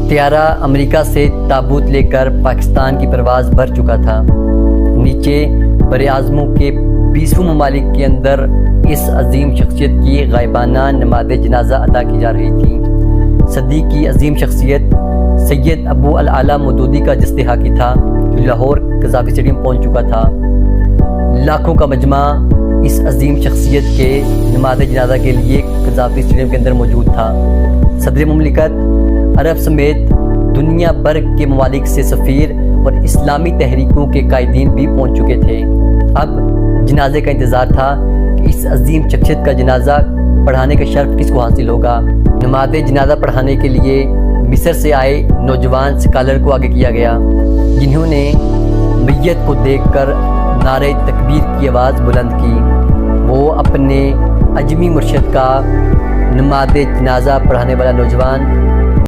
طیارہ امریکہ سے تابوت لے کر پاکستان کی پرواز بھر چکا تھا۔ نیچے بر اعظموں کے 20 ممالک کے اندر اس عظیم شخصیت کی غائبانہ نماز جنازہ ادا کی جا رہی تھی۔ صدی کی عظیم شخصیت سید ابو العلا مودودی کا جسد حاکی تھا، جو لاہور قذافی اسٹیڈیم پہنچ چکا تھا۔ لاکھوں کا مجمع اس عظیم شخصیت کے نماز جنازہ کے لیے قذافی اسٹیڈیم کے اندر موجود تھا۔ صدر مملکت عرب سمیت دنیا بھر کے ممالک سے سفیر اور اسلامی تحریکوں کے قائدین بھی پہنچ چکے تھے۔ اب جنازے کا انتظار تھا کہ اس عظیم شخصیت کا جنازہ پڑھانے کا شرف کس کو حاصل ہوگا۔ نماز جنازہ پڑھانے کے لیے مصر سے آئے نوجوان اسکالر کو آگے کیا گیا، جنہوں نے میت کو دیکھ کر نعرہ تکبیر کی آواز بلند کی۔ وہ اپنے اجمی مرشد کا نماز جنازہ پڑھانے والا نوجوان